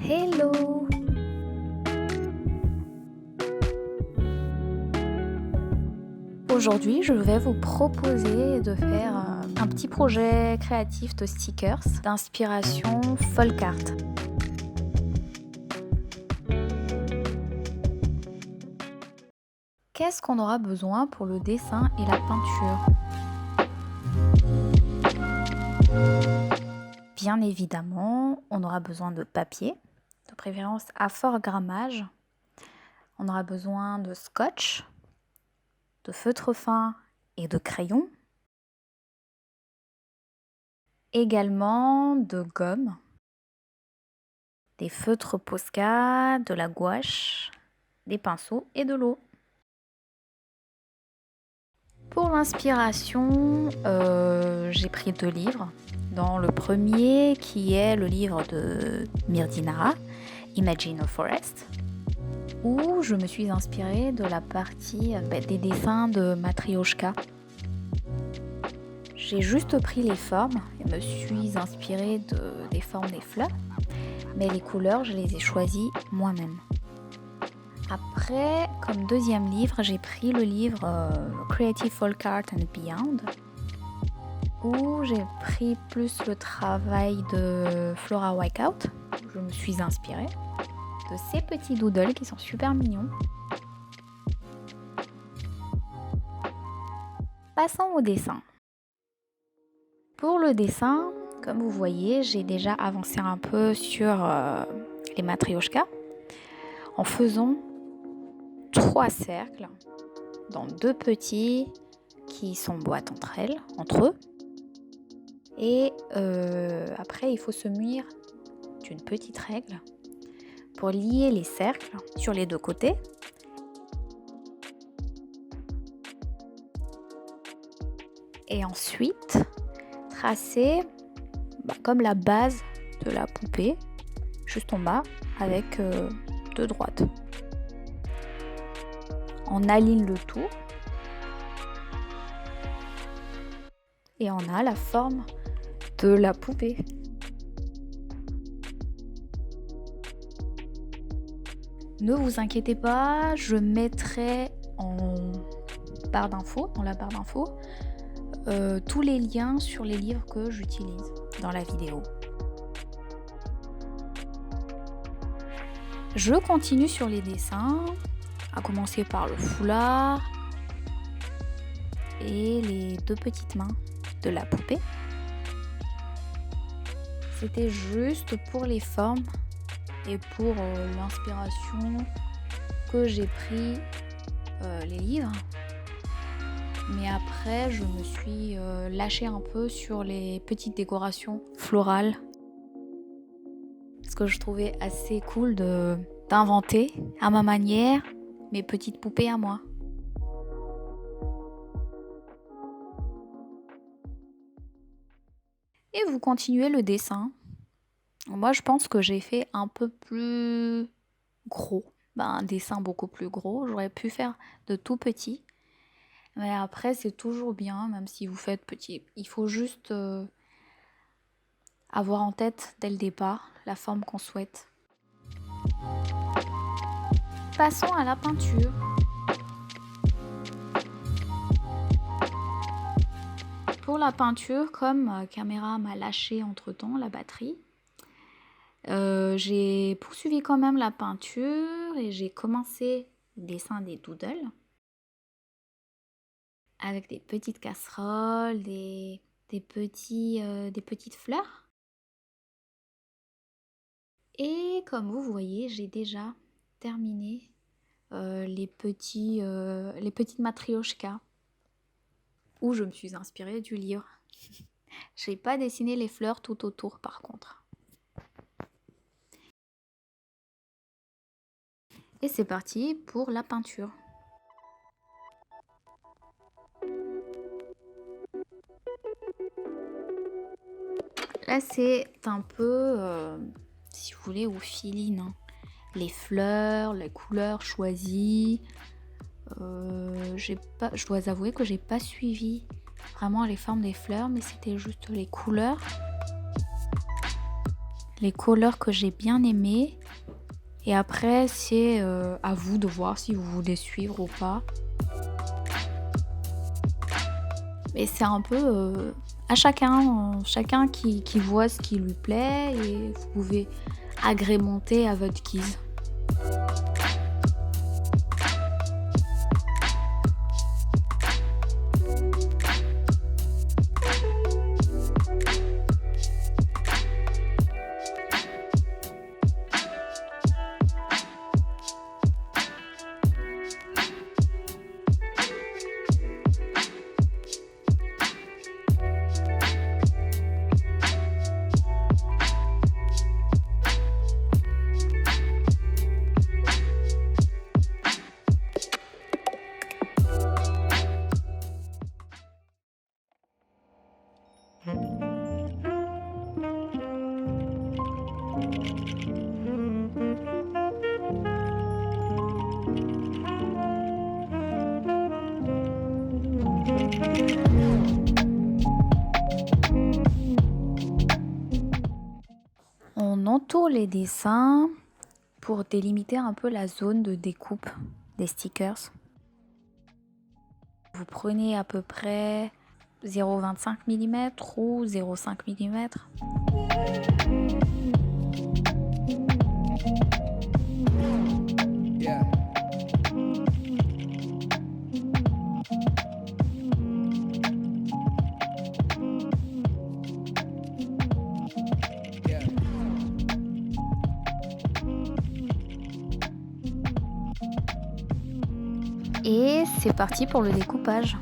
Hello! Aujourd'hui, je vais vous proposer de faire un petit projet créatif de stickers d'inspiration folk art. Qu'est-ce qu'on aura besoin pour le dessin et la peinture? Bien évidemment, on aura besoin de papier, de préférence à fort grammage. On aura besoin de scotch, de feutre fin et de crayon. Également de gomme, des feutres Posca, de la gouache, des pinceaux et de l'eau. Pour l'inspiration, j'ai pris 2 livres. Dans le premier, qui est le livre de Mirdinara, Imagine a Forest, où je me suis inspirée de la partie des dessins de Matryoshka. J'ai juste pris les formes et me suis inspirée des formes des fleurs, mais les couleurs, je les ai choisies moi-même. Après, comme deuxième livre, j'ai pris le livre Creative Folk Art and Beyond, où j'ai pris plus le travail de Flora Wyckout. Je me suis inspirée de ces petits doodles qui sont super mignons. Passons au dessin. Pour le dessin, comme vous voyez, j'ai déjà avancé un peu sur les matryoshkas en faisant 3 cercles dans 2 petits qui s'emboîtent entre eux. Et après, il faut se munir d'une petite règle pour lier les cercles sur les 2 côtés. Et ensuite, tracer comme la base de la poupée, juste en bas, avec 2 droites. On aligne le tout et on a la forme de la poupée. Ne vous inquiétez pas, je mettrai en barre d'infos, dans la barre d'infos, tous les liens sur les livres que j'utilise dans la vidéo. Je continue sur les dessins, à commencer par le foulard et les 2 petites mains de la poupée. C'était juste pour les formes et pour l'inspiration que j'ai pris les livres. Mais après, je me suis lâchée un peu sur les petites décorations florales. Parce que je trouvais assez cool d'inventer à ma manière mes petites poupées à moi. Et vous continuez le dessin. Moi, je pense que j'ai fait un peu plus gros. Un dessin beaucoup plus gros. J'aurais pu faire de tout petit. Mais après, c'est toujours bien, même si vous faites petit. Il faut juste avoir en tête dès le départ la forme qu'on souhaite. Passons à la peinture. Pour la peinture, comme ma caméra m'a lâché entre-temps la batterie, j'ai poursuivi quand même la peinture et j'ai commencé le dessin des doodles avec des petites casseroles, des petites fleurs. Et comme vous voyez, j'ai déjà terminé les petites matryoshkas où je me suis inspirée du livre. J'ai pas dessiné les fleurs tout autour par contre. Et c'est parti pour la peinture. Là, c'est un peu, si vous voulez, au feeling, hein. Les fleurs, les couleurs choisies. Je dois avouer que j'ai pas suivi vraiment les formes des fleurs, mais c'était juste les couleurs, les couleurs que j'ai bien aimées. Et après, c'est à vous de voir si vous voulez suivre ou pas. Et c'est un peu à chacun qui voit ce qui lui plaît et vous pouvez agrémenter à votre guise. On entoure les dessins pour délimiter un peu la zone de découpe des stickers. Vous prenez à peu près 0,25 mm ou 0,5 mm. Et c'est parti pour le découpage.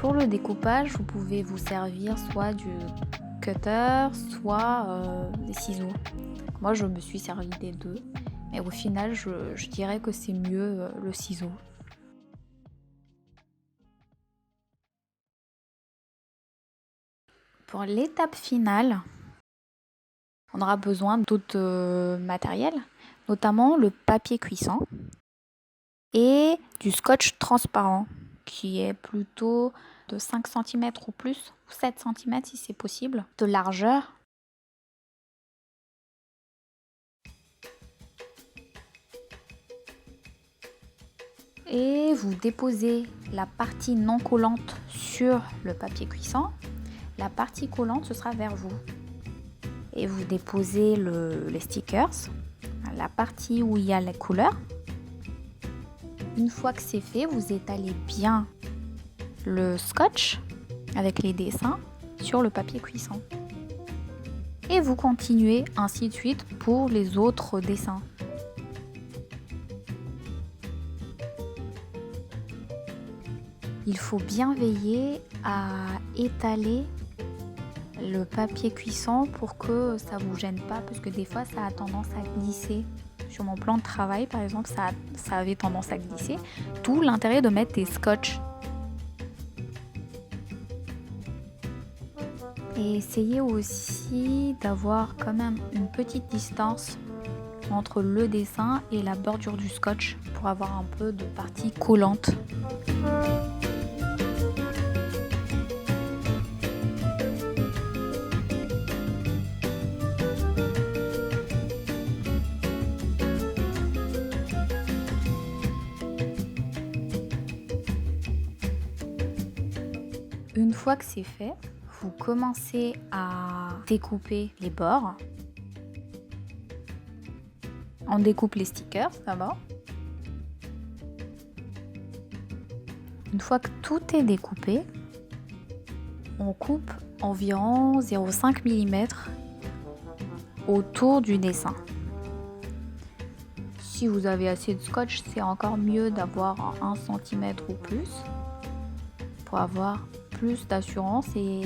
Pour le découpage, vous pouvez vous servir soit du cutter, soit des ciseaux. Moi, je me suis servi des deux, mais au final, je dirais que c'est mieux le ciseau. Pour l'étape finale, on aura besoin d'autres matériels, notamment le papier cuisson et du scotch transparent qui est plutôt de 5 cm ou plus, ou 7 cm si c'est possible, de largeur. Et vous déposez la partie non collante sur le papier cuisson. La partie collante, ce sera vers vous. Et vous déposez les stickers, la partie où il y a les couleurs. Une fois que c'est fait, vous étalez bien le scotch avec les dessins sur le papier cuisson. Et vous continuez ainsi de suite pour les autres dessins. Il faut bien veiller à étaler le papier cuisson pour que ça vous gêne pas, parce que des fois ça a tendance à glisser. Sur mon plan de travail par exemple, ça avait tendance à glisser. Tout l'intérêt de mettre des scotch. Et essayez aussi d'avoir quand même une petite distance entre le dessin et la bordure du scotch pour avoir un peu de partie collante. Une fois que c'est fait, vous commencez à découper les bords. On découpe les stickers d'abord. Une fois que tout est découpé, on coupe environ 0,5 mm autour du dessin. Si vous avez assez de scotch, c'est encore mieux d'avoir 1 cm ou plus pour avoir plus d'assurance, et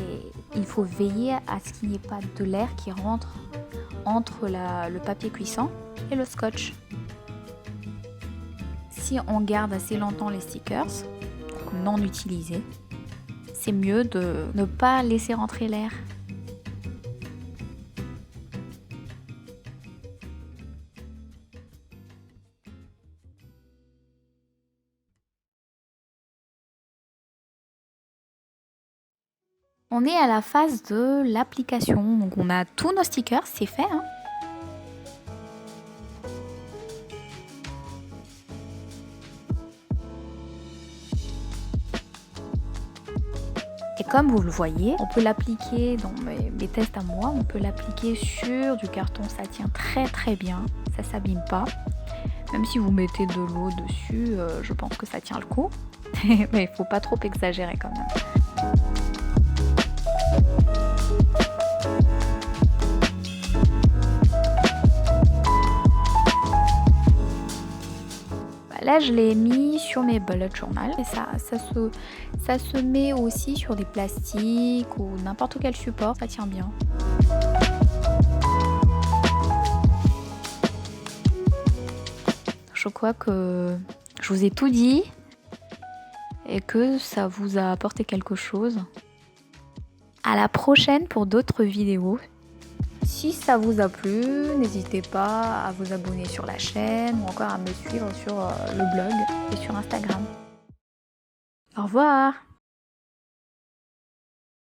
il faut veiller à ce qu'il n'y ait pas de l'air qui rentre entre le papier cuisson et le scotch. Si on garde assez longtemps les stickers, donc non utilisés, c'est mieux de ne pas laisser rentrer l'air. On est à la phase de l'application. Donc on a tous nos stickers, c'est fait, hein. Et comme vous le voyez, on peut l'appliquer dans mes tests à moi, on peut l'appliquer sur du carton, ça tient très très bien, ça s'abîme pas. Même si vous mettez de l'eau dessus, je pense que ça tient le coup. Mais il faut pas trop exagérer quand même. Là, je l'ai mis sur mes bullet journal et ça se met aussi sur des plastiques ou n'importe quel support, ça tient bien. Je crois que je vous ai tout dit et que ça vous a apporté quelque chose. À la prochaine pour d'autres vidéos. Si ça vous a plu, n'hésitez pas à vous abonner sur la chaîne ou encore à me suivre sur le blog et sur Instagram. Au revoir!